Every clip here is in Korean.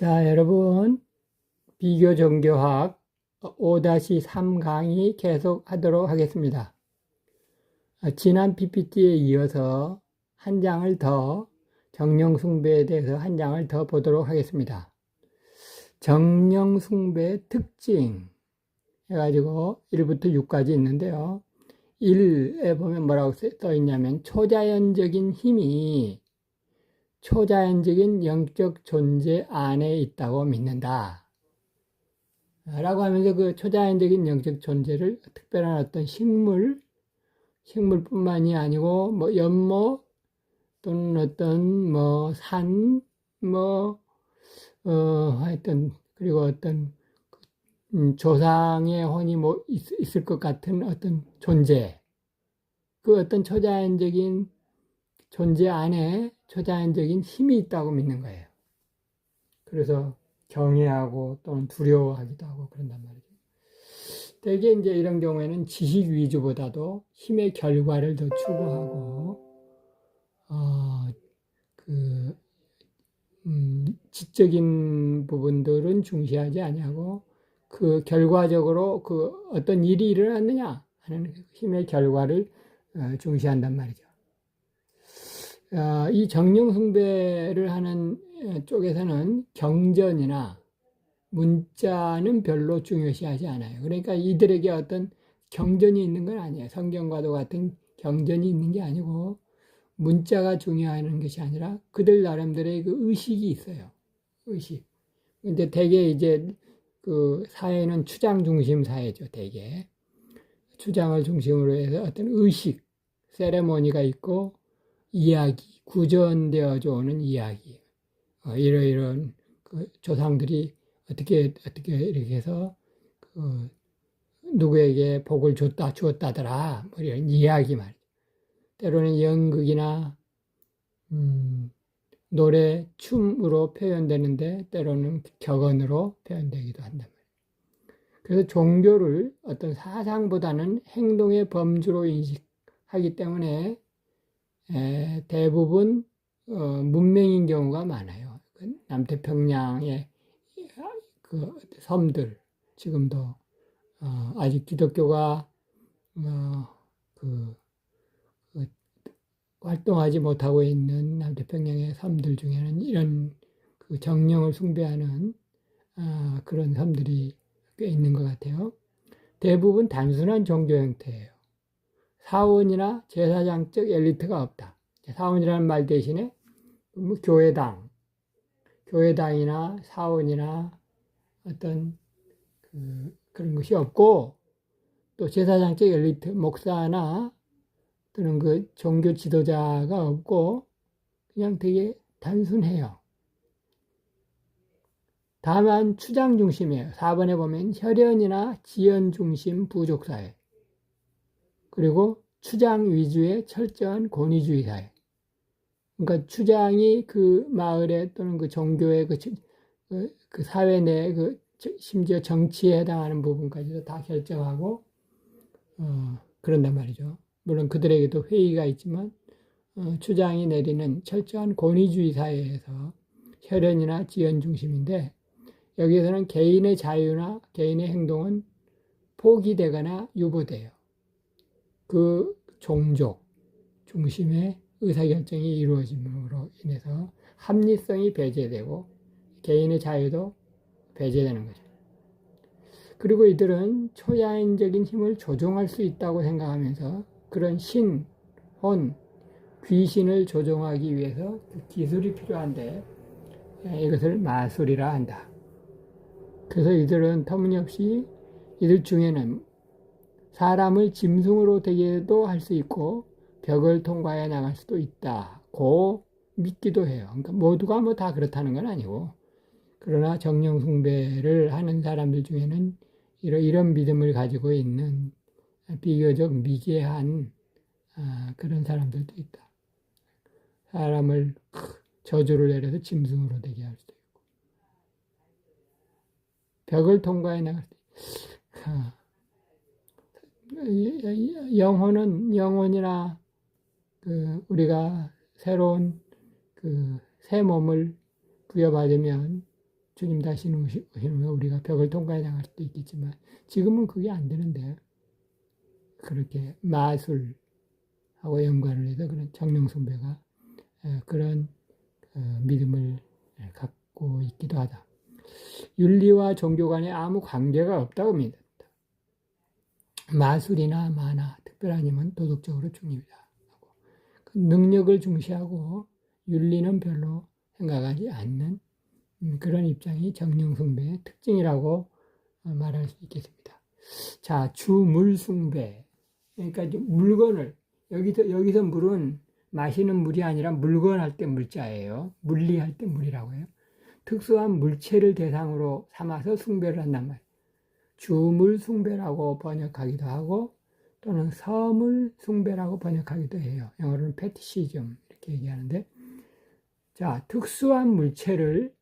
자, 여러분, 비교 종교학 5-3 강의 계속 하도록 하겠습니다. 지난 PPT에 이어서 한 장을 더, 정령숭배에 대해서 한 장을 더 보도록 하겠습니다. 정령숭배의 특징 해가지고 1부터 6까지 있는데요. 1에 보면 뭐라고 써 있냐면, 초자연적인 힘이 초자연적인 영적 존재 안에 있다고 믿는다. 라고 하면서 그 초자연적인 영적 존재를 특별한 어떤 식물뿐만이 아니고, 뭐, 연못 또는 어떤, 뭐, 산, 뭐, 하여튼, 그리고 어떤, 조상의 혼이 뭐, 있을 것 같은 어떤 존재. 그 어떤 초자연적인 존재 안에 초자연적인 힘이 있다고 믿는 거예요. 그래서 경외하고 또는 두려워하기도 하고 그런단 말이죠. 대개 이제 이런 경우에는 지식 위주보다도 힘의 결과를 더 추구하고, 지적인 부분들은 중시하지 아니하고, 그 결과적으로 그 어떤 일이 일어났느냐 하는 힘의 결과를 중시한단 말이죠. 이 정령숭배를 하는 쪽에서는 경전이나 문자는 별로 중요시하지 않아요. 그러니까 이들에게 어떤 경전이 있는 건 아니에요. 성경과도 같은 경전이 있는 게 아니고, 문자가 중요한 것이 아니라 그들 나름대로의 그 의식이 있어요. 의식. 근데 대개 이제 그 사회는 추장 중심 사회죠. 대개 추장을 중심으로 해서 어떤 의식, 세레모니가 있고, 이야기, 구전되어져 오는 이야기, 이런 그 조상들이 어떻게 이렇게 해서 그 누구에게 복을 주었다더라, 뭐 이런 이야기 말이죠. 때로는 연극이나 노래, 춤으로 표현되는데 때로는 격언으로 표현되기도 한단 말이에요. 그래서 종교를 어떤 사상보다는 행동의 범주로 인식하기 때문에 대부분 문명인 경우가 많아요. 남태평양의 그 섬들, 지금도 아직 기독교가 그 활동하지 못하고 있는 남태평양의 섬들 중에는 이런 그 정령을 숭배하는 그런 섬들이 꽤 있는 것 같아요. 대부분 단순한 종교 형태예요. 사원이나 제사장적 엘리트가 없다. 사원이라는 말 대신에 뭐 교회당이나 사원이나 어떤 그런 것이 없고, 또 제사장적 엘리트, 목사나 또는 그 종교 지도자가 없고, 그냥 되게 단순해요. 다만 추장 중심이에요. 4번에 보면 혈연이나 지연 중심 부족사회, 그리고 추장 위주의 철저한 권위주의 사회. 그러니까 추장이 그 마을에 또는 그 종교의 그 사회 내에 심지어 정치에 해당하는 부분까지도 다 결정하고 그런단 말이죠. 물론 그들에게도 회의가 있지만 추장이 내리는 철저한 권위주의 사회에서 혈연이나 지연 중심인데, 여기에서는 개인의 자유나 개인의 행동은 포기되거나 유보돼요. 그 종족 중심의 의사결정이 이루어짐으로 인해서 합리성이 배제되고 개인의 자유도 배제되는 거죠. 그리고 이들은 초자연적인 힘을 조종할 수 있다고 생각하면서 그런 신, 혼, 귀신을 조종하기 위해서 기술이 필요한데 이것을 마술이라 한다. 그래서 이들은 터무니없이 이들 중에는 사람을 짐승으로 되게도 할 수 있고 벽을 통과해 나갈 수도 있다고 믿기도 해요. 그러니까 모두가 뭐 다 그렇다는 건 아니고, 그러나 정령숭배를 하는 사람들 중에는 이런 믿음을 가지고 있는 비교적 미개한 그런 사람들도 있다. 사람을 저주를 내려서 짐승으로 되게 할 수도 있고, 벽을 통과해 나갈 수도 있고, 영혼이나 우리가 새로운 새 몸을 부여받으면 주님 다시 오시면 우리가 벽을 통과해 나갈 수도 있겠지만 지금은 그게 안 되는데 그렇게 마술하고 연관을 해서 그런 정령 숭배가 그런 믿음을 갖고 있기도 하다. 윤리와 종교 간에 아무 관계가 없다고 믿는다. 마술이나 만화, 특별한 힘은 도덕적으로 중립이다. 능력을 중시하고 윤리는 별로 생각하지 않는 그런 입장이 정령 숭배의 특징이라고 말할 수 있겠습니다. 자, 주물 숭배. 그러니까 물건을 여기서 물은 마시는 물이 아니라 물건 할 때 물자예요. 물리할 때 물이라고 해요. 특수한 물체를 대상으로 삼아서 숭배를 한단 말이에요. 주물 숭배라고 번역하기도 하고 또는 서물 숭배라고 번역하기도 해요. 영어로는 패티시즘 이렇게 얘기하는데, 자, 특수한 물체를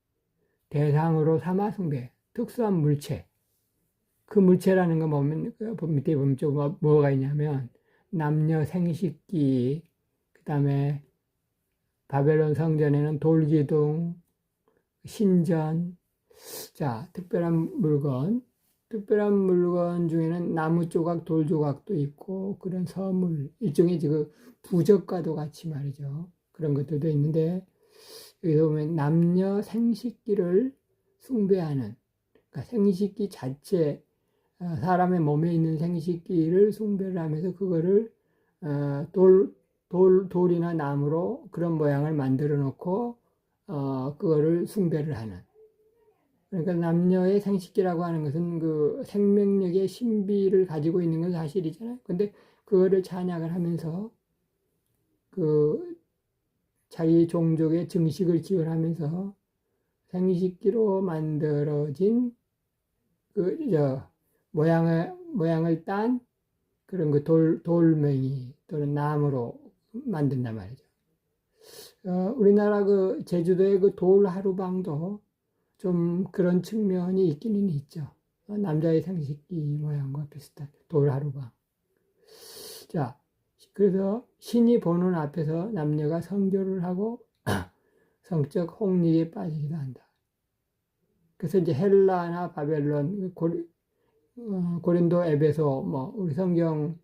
대상으로 삼아 숭배. 특수한 물체. 그 물체라는 거 보면 밑에 보면 좀 뭐가 있냐면 남녀 생식기, 그다음에 바벨론 성전에는 돌기둥, 신전. 자, 특별한 물건 중에는 나무 조각, 돌 조각도 있고 그런 서물, 일종의 그 부적과도 같이 말이죠. 그런 것들도 있는데 여기서 보면 남녀 생식기를 숭배하는, 그러니까 생식기 자체, 사람의 몸에 있는 생식기를 숭배를 하면서 그거를 돌이나 나무로 그런 모양을 만들어 놓고 그거를 숭배를 하는. 그러니까 남녀의 생식기라고 하는 것은 그 생명력의 신비를 가지고 있는 건 사실이잖아요. 근데 그거를 찬양을 하면서 그 자기 종족의 증식을 기원하면서 생식기로 만들어진 모양을 딴 그런 그 돌멩이 또는 나무로 만든단 말이죠. 우리나라 그 제주도의 그 돌 하루방도 좀 그런 측면이 있기는 있죠. 남자의 생식기 모양과 비슷한 돌 하루방. 자, 그래서 신이 보는 앞에서 남녀가 성교를 하고 성적 홍리에 빠지기도 한다. 그래서 이제 헬라나 바벨론, 고린도, 에베소, 우리 성경의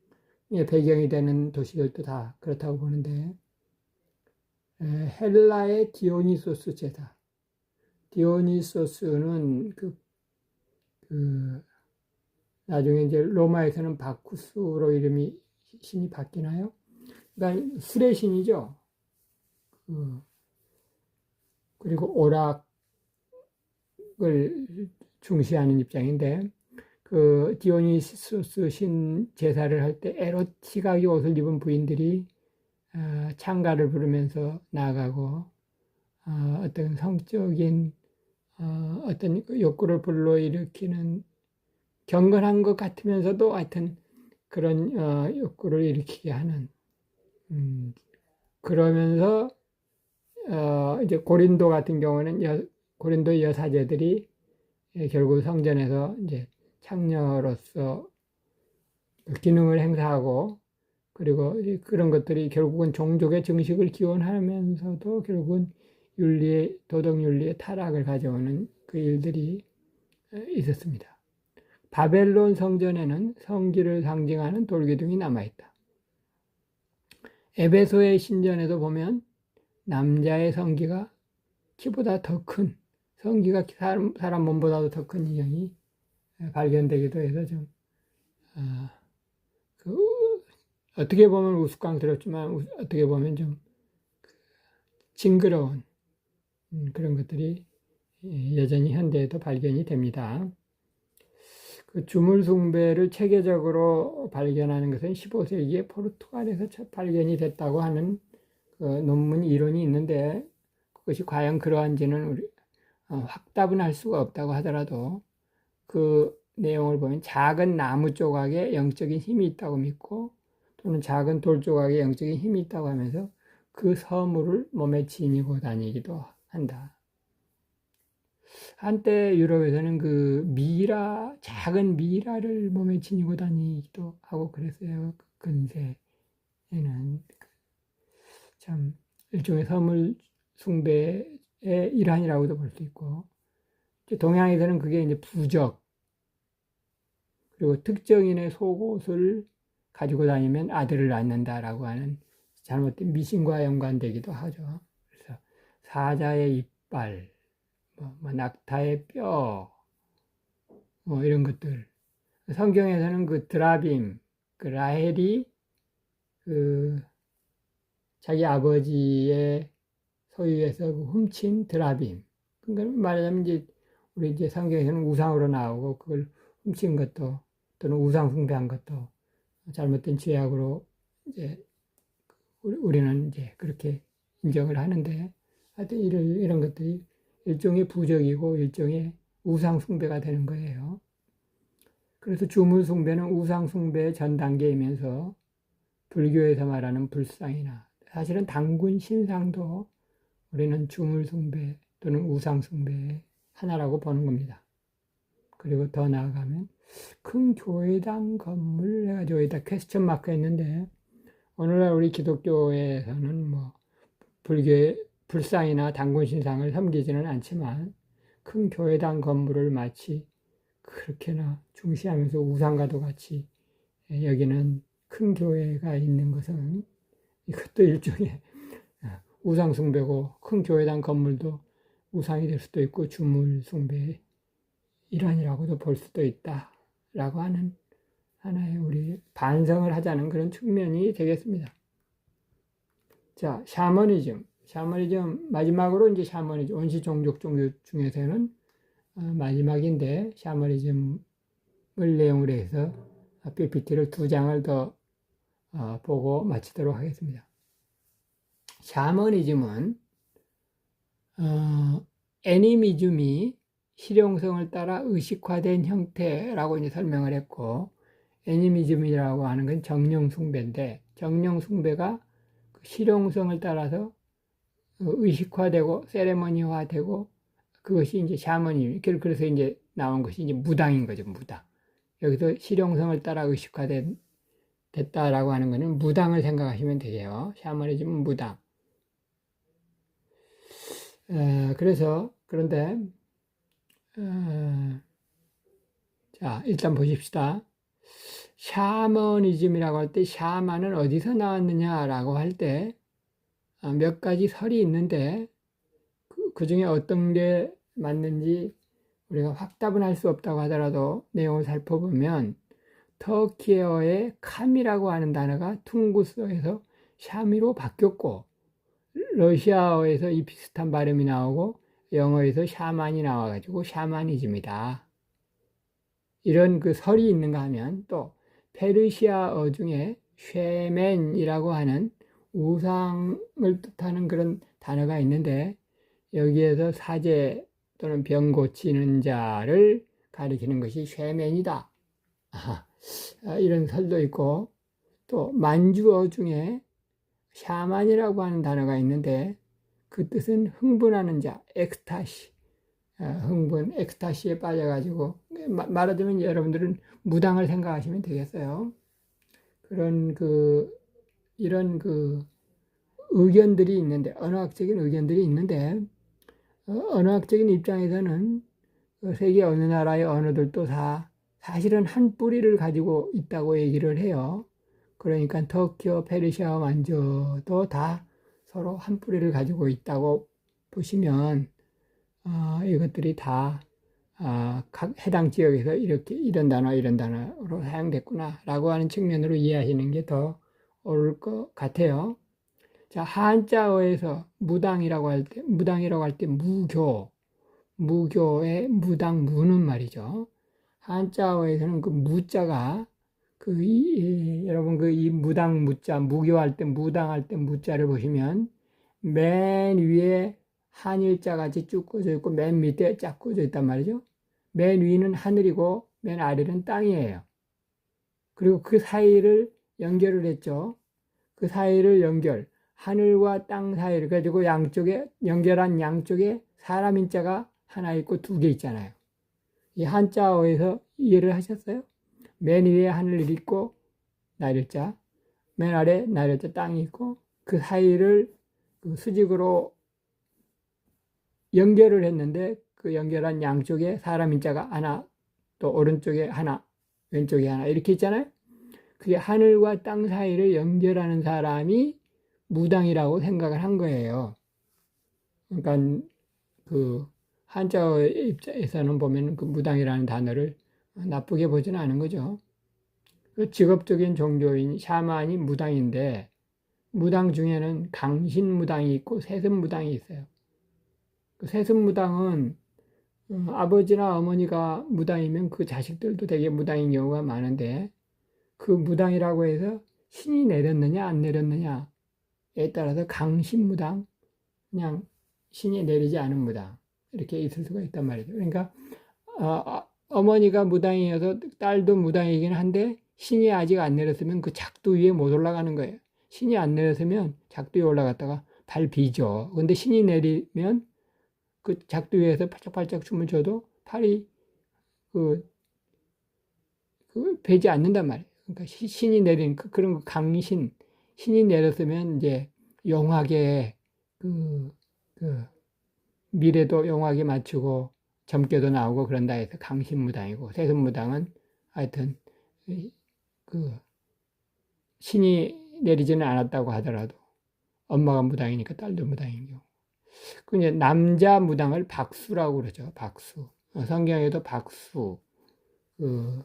배경이 되는 도시들도 다 그렇다고 보는데, 헬라의 디오니소스 제사. 디오니소스는 나중에 이제 로마에서는 바쿠스로 신이 바뀌나요? 그러니까 술의 신이죠. 그리고 오락을 중시하는 입장인데, 그 디오니소스 신 제사를 할 때 에로틱하게 옷을 입은 부인들이 창가를 부르면서 나아가고 어떤 성적인 어떤 욕구를 불러일으키는 경건한 것 같으면서도 하여튼 그런 욕구를 일으키게 하는 그러면서 이제 고린도 같은 경우는 고린도 여사제들이 결국 성전에서 이제 창녀로서 기능을 행사하고 그리고 그런 것들이 결국은 종족의 증식을 기원하면서도 결국은 도덕 윤리의 타락을 가져오는 그 일들이 있었습니다. 바벨론 성전에는 성기를 상징하는 돌기둥이 남아있다. 에베소의 신전에도 보면 남자의 성기가 키보다 더 큰, 성기가 사람 몸보다도 더 큰 인형이 발견되기도 해서 좀 어떻게 보면 우스꽝스럽지만 어떻게 보면 좀 징그러운 그런 것들이 여전히 현대에도 발견이 됩니다. 그 주물 숭배를 체계적으로 발견하는 것은 15세기에 포르투갈에서 첫 발견이 됐다고 하는 그 논문 이론이 있는데 그것이 과연 그러한지는 확답은 할 수가 없다고 하더라도 그 내용을 보면 작은 나무 조각에 영적인 힘이 있다고 믿고 또는 작은 돌 조각에 영적인 힘이 있다고 하면서 그 서물을 몸에 지니고 다니기도 한다. 한때 유럽에서는 작은 미라를 몸에 지니고 다니기도 하고 그랬어요. 근세에는 참 일종의 서물 숭배의 일환이라고도 볼 수 있고, 동양에서는 그게 이제 부적, 그리고 특정인의 속옷을 가지고 다니면 아들을 낳는다라고 하는 잘못된 미신과 연관되기도 하죠. 그래서 사자의 이빨, 낙타의 뼈, 이런 것들. 성경에서는 그 드라빔, 그 라헬이 그 자기 아버지의 소유에서 그 훔친 드라빔. 그러니까 말하자면 이제 우리 이제 성경에서는 우상으로 나오고 그걸 훔친 것도 또는 우상 숭배한 것도 잘못된 죄악으로 이제 우리는 이제 그렇게 인정을 하는데 하여튼 이런 것들이 일종의 부적이고 일종의 우상 숭배가 되는 거예요. 그래서 주물 숭배는 우상 숭배의 전 단계이면서 불교에서 말하는 불상이나 사실은 단군 신상도 우리는 주물 숭배 또는 우상 숭배의 하나라고 보는 겁니다. 그리고 더 나아가면 큰 교회당 건물 해가지고 여기다 퀘스천 마크 했는데 오늘날 우리 기독교에서는 불교의 불상이나 단군 신상을 섬기지는 않지만 큰 교회당 건물을 마치 그렇게나 중시하면서 우상과도 같이 여기는 큰 교회가 있는 것은 이것도 일종의 우상 숭배고 큰 교회당 건물도 우상이 될 수도 있고 주물 숭배의 일환이라고도 볼 수도 있다라고 하는 하나의 우리 반성을 하자는 그런 측면이 되겠습니다. 자, 샤머니즘 마지막으로 이제 샤머니즘 원시 종족 종교 중에서는 마지막인데 샤머니즘을 내용으로 해서 PPT를 2장을 더 보고 마치도록 하겠습니다. 샤머니즘은 애니미즘이 실용성을 따라 의식화된 형태라고 이제 설명을 했고, 애니미즘이라고 하는 건 정령 숭배인데, 정령 숭배가 실용성을 따라서 의식화되고 세레머니화되고 그것이 이제 샤머니즘. 그래서 이제 나온 것이 이제 무당인 거죠, 무당. 여기서 실용성을 따라 됐다라고 하는 것은 무당을 생각하시면 되세요. 샤머니즘은 무당. 그런데 자, 일단 보십시다. 샤머니즘이라고 할 때 샤만은 어디서 나왔느냐라고 할 때 몇 가지 설이 있는데 그 중에 어떤 게 맞는지 우리가 확답은 할 수 없다고 하더라도 내용을 살펴보면 터키어의 캄이라고 하는 단어가 퉁구스어에서 샤미로 바뀌었고 러시아어에서 이 비슷한 발음이 나오고 영어에서 샤만이 나와가지고 샤머니즘이다. 이런 그 설이 있는가 하면 또 페르시아어 중에 쉐멘이라고 하는 우상을 뜻하는 그런 단어가 있는데 여기에서 사제 또는 병 고치는 자를 가리키는 것이 쉐멘이다. 이런 설도 있고 또 만주어 중에 샤만이라고 하는 단어가 있는데 그 뜻은 흥분하는 자, 엑스타시. 엑스타시에 빠져가지고 말하자면 여러분들은 무당을 생각하시면 되겠어요. 이런 의견들이 있는데 언어학적인 의견들이 있는데 언어학적인 입장에서는 세계 어느 나라의 언어들도 다 사실은 한 뿌리를 가지고 있다고 얘기를 해요. 그러니까 터키어, 페르시아, 만주어도 다 서로 한 뿌리를 가지고 있다고 보시면 이것들이 다 각 해당 지역에서 이런 단어로 사용됐구나라고 하는 측면으로 이해하시는 게 더 옳을 것 같아요. 자, 한자어에서 무당이라고 할 때 무교의 무당 무는 말이죠. 한자어에서는 그 무자가 여러분 이 무당 무자 무교할 때 무당할 때 무자를 보시면 맨 위에 한일자 같이 쭉 꽂아 있고 맨 밑에 쫙 꽂아 있단 말이죠. 맨 위는 하늘이고 맨 아래는 땅이에요. 그리고 그 사이를 연결을 했죠. 그 사이를 하늘과 땅 사이를 가지고 연결한 양쪽에 사람 인자가 하나 있고 2개 있잖아요. 이 한자어에서 이해를 하셨어요? 맨 위에 하늘이 있고 나일자, 맨 아래 나일자 땅이 있고 그 사이를 수직으로 연결을 했는데 그 연결한 양쪽에 사람 인자가 하나, 또 오른쪽에 하나, 왼쪽에 하나 이렇게 있잖아요. 그게 하늘과 땅 사이를 연결하는 사람이 무당이라고 생각을 한 거예요. 그러니까 그 한자 입장에서는 보면 그 무당이라는 단어를 나쁘게 보지는 않은 거죠. 그 직업적인 종교인 샤만이 무당인데, 무당 중에는 강신무당이 있고 세습무당이 있어요. 그 세습무당은 아버지나 어머니가 무당이면 그 자식들도 되게 무당인 경우가 많은데, 그 무당이라고 해서 신이 내렸느냐 안 내렸느냐에 따라서 강신무당, 그냥 신이 내리지 않은 무당 이렇게 있을 수가 있단 말이죠. 그러니까 어머니가 무당이어서 딸도 무당이긴 한데 신이 아직 안 내렸으면 그 작두 위에 못 올라가는 거예요. 신이 안 내렸으면 작두 위에 올라갔다가 발 비죠. 근데 신이 내리면 그 작두 위에서 팔짝팔짝 춤을 춰도 팔이 베지 않는단 말이에요. 그러니까 신이 내린 그런 강신, 신이 내렸으면 이제 용하게 그 미래도 용하게 맞추고 점괘도 나오고 그런다 해서 강신무당이고, 세습무당은 하여튼 그 신이 내리지는 않았다고 하더라도 엄마가 무당이니까 딸도 무당인 경우. 그 이제 남자 무당을 박수라고 그러죠. 박수. 성경에도 박수, 그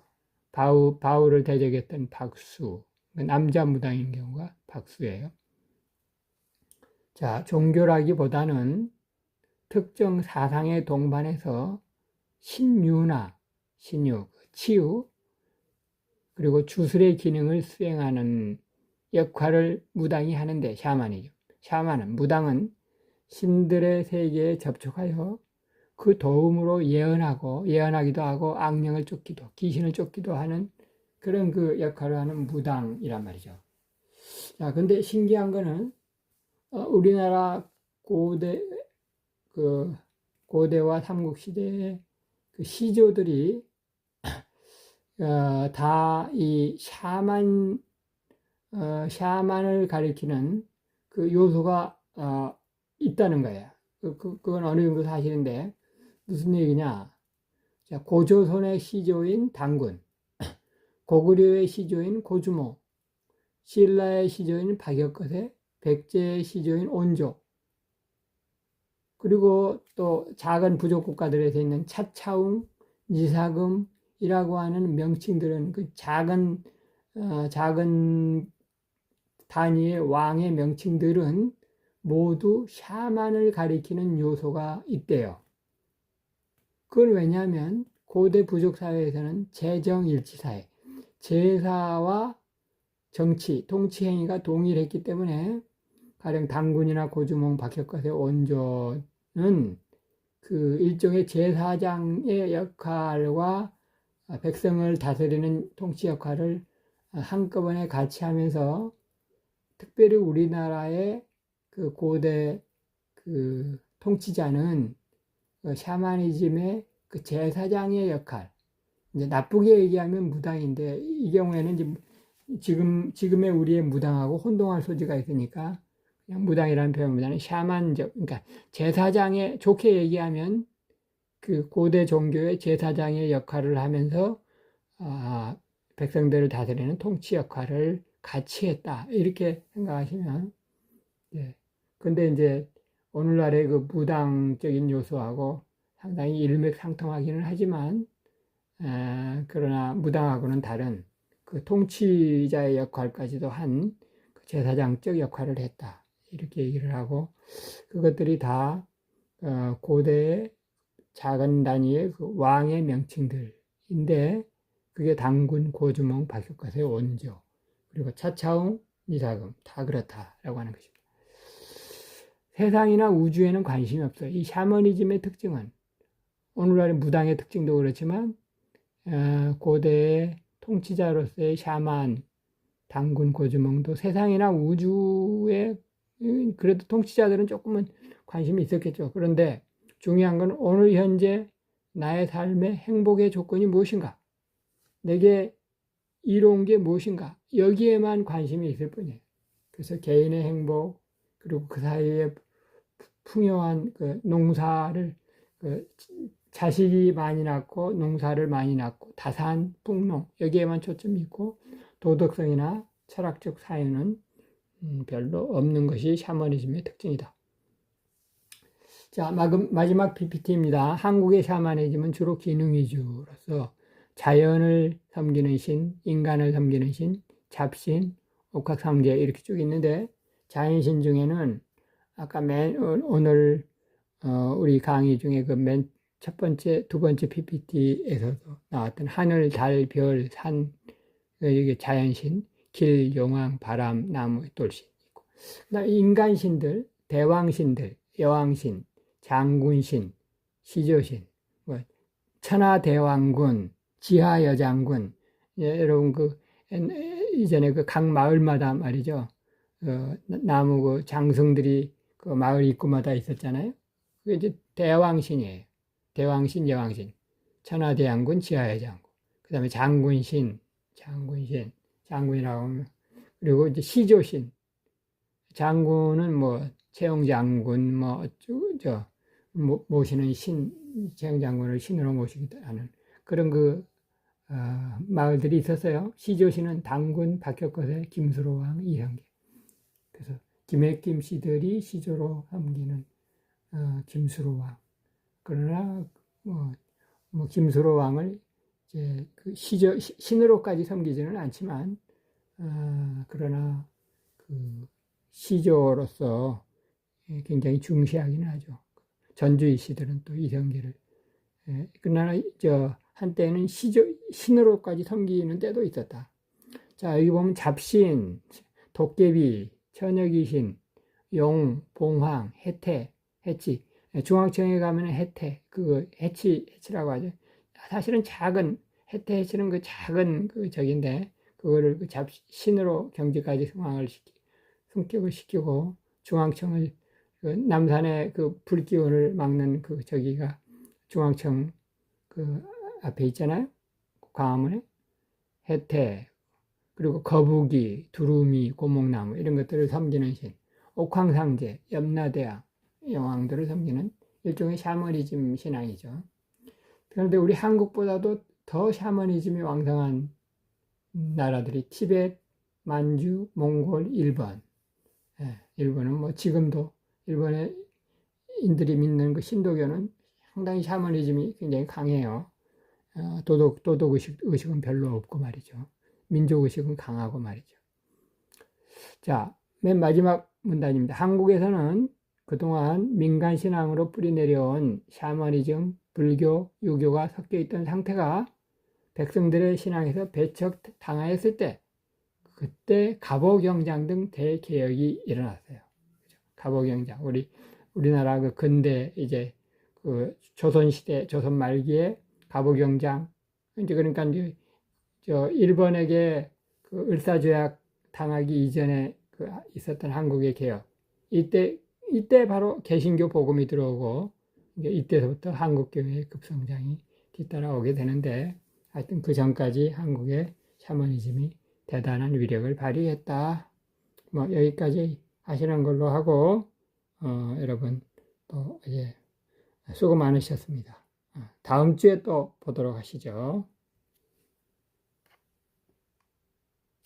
바울을 대적했던 박수, 남자 무당인 경우가 박수예요. 자, 종교라기보다는 특정 사상에 동반해서 신유, 치유, 그리고 주술의 기능을 수행하는 역할을 무당이 하는데, 샤만이죠. 무당은 신들의 세계에 접촉하여 그 도움으로 예언하기도 하고 악령을 쫓기도, 귀신을 쫓기도 하는 그런 그 역할을 하는 무당이란 말이죠. 자, 근데 신기한 거는 우리나라 고대와 삼국시대의 그 시조들이 다 이 샤만을 가리키는 그 요소가 있다는 거예요. 그건 어느 정도 사실인데 무슨 얘기냐? 자, 고조선의 시조인 당군, 고구려의 시조인 고주모, 신라의 시조인 박역거세, 백제의 시조인 온조, 그리고 또 작은 부족 국가들에서 있는 차차웅, 니사금이라고 하는 명칭들은 그 작은 단위의 왕의 명칭들은 모두 샤만을 가리키는 요소가 있대요. 그건 왜냐하면 고대 부족 사회에서는 재정일치사회, 제사와 정치, 통치 행위가 동일했기 때문에 가령 당군이나 고주몽, 박혁거세, 온조는 그 일종의 제사장의 역할과 백성을 다스리는 통치 역할을 한꺼번에 같이 하면서, 특별히 우리나라의 그 고대 그 통치자는 그 샤머니즘의 그 제사장의 역할, 이제 나쁘게 얘기하면 무당인데, 이 경우에는 이제 지금의 우리의 무당하고 혼동할 소지가 있으니까 그냥 무당이라는 표현보다는 샤만적, 그러니까 제사장의, 좋게 얘기하면 그 고대 종교의 제사장의 역할을 하면서 백성들을 다스리는 통치 역할을 같이 했다, 이렇게 생각하시면, 예. 근데 이제 오늘날의 그 무당적인 요소하고 상당히 일맥상통하기는 하지만, 그러나 무당하고는 다른 그 통치자의 역할까지도 한 그 제사장적 역할을 했다, 이렇게 얘기를 하고, 그것들이 다 고대의 작은 단위의 그 왕의 명칭들인데, 그게 당군, 고주몽, 박혁거세, 온조, 그리고 차차웅, 니사금, 다 그렇다라고 하는 것입니다. 세상이나 우주에는 관심이 없어요. 이 샤머니즘의 특징은, 오늘날의 무당의 특징도 그렇지만 고대의 통치자로서의 샤만, 당군, 고주몽도 세상이나 우주에 그래도 통치자들은 조금은 관심이 있었겠죠. 그런데 중요한 건 오늘 현재 나의 삶의 행복의 조건이 무엇인가? 내게 이로운 게 무엇인가? 여기에만 관심이 있을 뿐이에요. 그래서 개인의 행복, 그리고 그 사이에 풍요한 그 농사를 그 자식이 많이 낳고 농사를 많이 낳고 다산, 풍농 여기에만 초점이 있고 도덕성이나 철학적 사유는 별로 없는 것이 샤머니즘의 특징이다. 자, 마지막 PPT입니다. 한국의 샤머니즘은 주로 기능 위주로서 자연을 섬기는 신, 인간을 섬기는 신, 잡신, 옥합상제 이렇게 쭉 있는데 자연신 중에는 아까 오늘 우리 강의 중에 그 맨 첫 번째, 두 번째 PPT에서도 나왔던 하늘, 달, 별, 산, 이게 자연신, 길, 용왕, 바람, 나무, 돌신 있고, 그다음에 인간신들, 대왕신들, 여왕신, 장군신, 시조신, 뭐 천하대왕군, 지하여장군, 예, 여러분 이전에 그 각 마을마다 말이죠, 나무 그 장승들이 그 마을 입구마다 있었잖아요. 그게 이제 대왕신이에요. 대왕신, 여왕신, 천하대왕군, 지하여장군, 그 다음에 장군이라고 하면, 그리고 이제 시조신, 장군은 뭐 채용장군, 뭐 모시는 채용장군을 신으로 모시기도 하는 그런 마을들이 있었어요. 시조신은 당군, 박혁거세, 김수로왕, 이형계. 그래서 김해김 씨들이 시조로 섬기는 김수로왕. 그러나 김수로왕을 이제 그 신으로까지 섬기지는 않지만 그러나 그 시조로서 굉장히 중시하기는 하죠. 전주의 씨들은 또 이성계를 그러나 한때는 신으로까지 섬기는 때도 있었다. 자, 여기 보면 잡신, 도깨비, 천여귀신, 용, 봉황, 해태, 해치. 중앙청에 가면 해치라고 하죠. 사실은 해치는 그 작은 적인데, 그거를 신으로 경지까지 승격을 시키고, 중앙청을, 남산의 불기운을 막는 저기가 중앙청 앞에 있잖아요. 광화문에. 해태, 그리고 거북이, 두루미, 고목나무 이런 것들을 섬기는 신, 옥황상제, 염라대왕, 여왕들을 섬기는 일종의 샤머니즘 신앙이죠. 그런데 우리 한국보다도 더 샤머니즘이 왕성한 나라들이 티베트, 만주, 몽골, 일본. 일본은 뭐 지금도 일본의 인들이 믿는 그 신도교는 상당히 샤머니즘이 굉장히 강해요. 도덕의식은 별로 없고 말이죠. 민족의식은 강하고 말이죠. 자, 맨 마지막 문단입니다. 한국에서는 그동안 민간신앙으로 뿌리내려온 샤머니즘, 불교, 유교가 섞여 있던 상태가 백성들의 신앙에서 배척당하였을 때, 그때 갑오경장 등 대개혁이 일어났어요. 갑오경장, 우리나라 근대 이제 조선시대, 조선 말기에 갑오경장, 이제 그러니까 이제 일본에게 을사조약 당하기 이전에 있었던 한국의 개혁. 이때 바로 개신교 복음이 들어오고, 이때부터 한국교회의 급성장이 뒤따라오게 되는데, 하여튼 그 전까지 한국의 샤머니즘이 대단한 위력을 발휘했다. 뭐, 여기까지 하시는 걸로 하고, 여러분, 또, 수고 많으셨습니다. 다음 주에 또 보도록 하시죠.